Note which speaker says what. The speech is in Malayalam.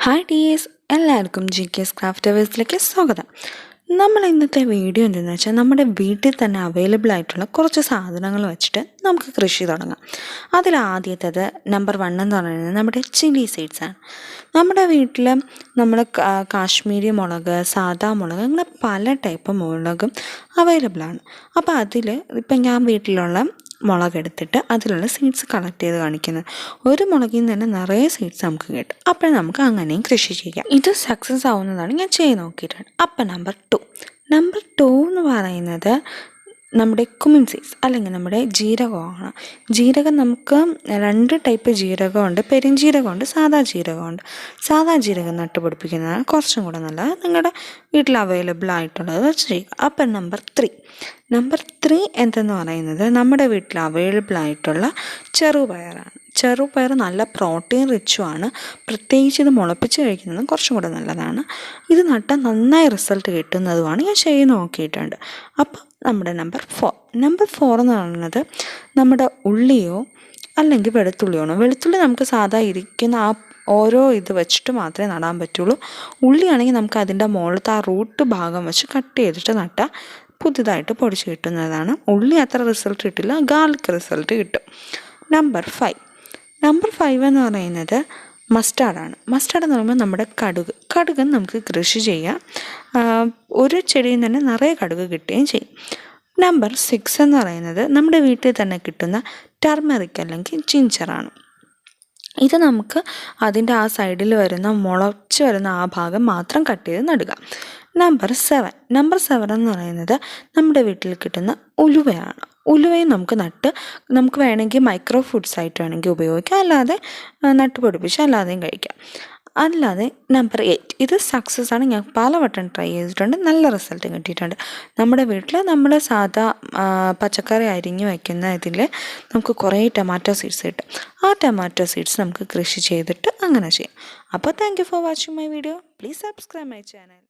Speaker 1: ഹായ് ടീയേഴ്സ്, എല്ലാവർക്കും GK's ക്രാഫ്റ്റ് വേഴ്സിലേക്ക് സ്വാഗതം. നമ്മൾ ഇന്നത്തെ വീഡിയോ എന്തെന്ന് വെച്ചാൽ നമ്മുടെ വീട്ടിൽ തന്നെ അവൈലബിൾ ആയിട്ടുള്ള കുറച്ച് സാധനങ്ങൾ വെച്ചിട്ട് നമുക്ക് കൃഷി തുടങ്ങാം. അതിലാദ്യത്തേത് നമ്പർ 1 എന്ന് പറയുന്നത് നമ്മുടെ ചില്ലി സീഡ്സ് ആണ്. നമ്മുടെ വീട്ടിൽ നമ്മൾ കാശ്മീരി മുളക്, സാദാ മുളക്, അങ്ങനെ പല ടൈപ്പ് മുളകും അവൈലബിൾ ആണ്. അപ്പോൾ അതിൽ ഇപ്പം ഞാൻ വീട്ടിലുള്ള മുളകെടുത്തിട്ട് അതിലുള്ള സീഡ്സ് കളക്ട് ചെയ്ത് കാണിക്കുന്നത്. ഒരു മുളകിൽ നിന്ന് തന്നെ നിറയെ സീഡ്സ് നമുക്ക് കിട്ടും. അപ്പോൾ നമുക്ക് അങ്ങനെയും കൃഷി ചെയ്യാം. ഇത് സക്സസ് ആവുന്നതാണ് ഞാൻ ചെയ്ത് നോക്കിയിട്ടാണ്. അപ്പം നമ്പർ 2 എന്ന് പറയുന്നത് നമ്മുടെ കുമിൻ സീഡ്സ് അല്ലെങ്കിൽ നമ്മുടെ ജീരകമാണ്. ജീരകം നമുക്ക് 2 ടൈപ്പ് ജീരകമുണ്ട്, പെരുംജീരകമുണ്ട്, സാദാ ജീരകമുണ്ട്. സാദാ ജീരകം നട്ടുപിടിപ്പിക്കുന്നതാണ് കുറച്ചും കൂടെ നല്ലത്. നിങ്ങളുടെ വീട്ടിൽ അവൈലബിൾ ആയിട്ടുള്ളത് വെച്ച് ചെയ്യുക. അപ്പം നമ്പർ 3 എന്തെന്ന് പറയുന്നത് നമ്മുടെ വീട്ടിൽ അവൈലബിൾ ആയിട്ടുള്ള ചെറുപയറാണ്. ചെറുപയർ നല്ല പ്രോട്ടീൻ റിച്ചുമാണ്. പ്രത്യേകിച്ച് ഇത് മുളപ്പിച്ച് കഴിക്കുന്നത് കുറച്ചും കൂടെ നല്ലതാണ്. ഇത് നട്ടാൽ നന്നായി റിസൾട്ട് കിട്ടുന്നതുമാണ്. ഞാൻ ചെയ്ത് നോക്കിയിട്ടുണ്ട്. അപ്പം നമ്മുടെ നമ്പർ 4 എന്ന് പറയുന്നത് നമ്മുടെ ഉള്ളിയോ അല്ലെങ്കിൽ വെളുത്തുള്ളിയാണോ. വെളുത്തുള്ളി നമുക്ക് സാധാ ഇരിക്കുന്ന ആ ഓരോ ഇത് വെച്ചിട്ട് മാത്രമേ നടാൻ പറ്റുള്ളൂ. ഉള്ളിയാണെങ്കിൽ നമുക്ക് അതിൻ്റെ മുകളിലത്തെ ആ റൂട്ട് ഭാഗം വെച്ച് കട്ട് ചെയ്തിട്ട് നട്ടാൽ പുതുതായിട്ട് പൊടിച്ച് കിട്ടുന്നതാണ്. ഉള്ളി അത്ര റിസൾട്ട് കിട്ടില്ല, ഗാർലിക് റിസൾട്ട് കിട്ടും. നമ്പർ 5 എന്ന് പറയുന്നത് മസ്റ്റാർഡാണ്. മസ്റ്റാർഡ് എന്ന് പറയുമ്പോൾ നമ്മുടെ കടുക് നമുക്ക് കൃഷി ചെയ്യാം. ഒരു ചെടിയിൽ തന്നെ നിറയെ കടുക് കിട്ടുകയും ചെയ്യും. നമ്പർ 6 എന്ന് പറയുന്നത് നമ്മുടെ വീട്ടിൽ തന്നെ കിട്ടുന്ന ടർമറിക് അല്ലെങ്കിൽ ജിഞ്ചറാണ്. ഇത് നമുക്ക് അതിൻ്റെ ആ സൈഡിൽ വരുന്ന മുളച്ച് വരുന്ന ആ ഭാഗം മാത്രം കട്ട് ചെയ്ത് നടുക. നമ്പർ 7 എന്ന് പറയുന്നത് നമ്മുടെ വീട്ടിൽ കിട്ടുന്ന ഉലുവയാണ്. ഉലുവയും നമുക്ക് വേണമെങ്കിൽ മൈക്രോ ഫുഡ്സ് ആയിട്ട് വേണമെങ്കിൽ ഉപയോഗിക്കാം, അല്ലാതെ നട്ടുപിടിപ്പിച്ച് അല്ലാതെയും കഴിക്കാം. അല്ലാതെ നമ്പർ 8 ഇത് സക്സസ് ആണ്. ഞാൻ പലവട്ടം ട്രൈ ചെയ്തിട്ടുണ്ട്, നല്ല റിസൾട്ട് കിട്ടിയിട്ടുണ്ട്. നമ്മുടെ വീട്ടിൽ നമ്മൾ സാധാ പച്ചക്കറി അരിഞ്ഞ് വയ്ക്കുന്ന ഇതിൽ നമുക്ക് കുറേ ടൊമാറ്റോ സീഡ്സ് കിട്ടും. ആ ടൊമാറ്റോ സീഡ്സ് നമുക്ക് കൃഷി ചെയ്തിട്ട് അങ്ങനെ ചെയ്യാം. അപ്പോൾ thank you for watching my video. Please subscribe my channel.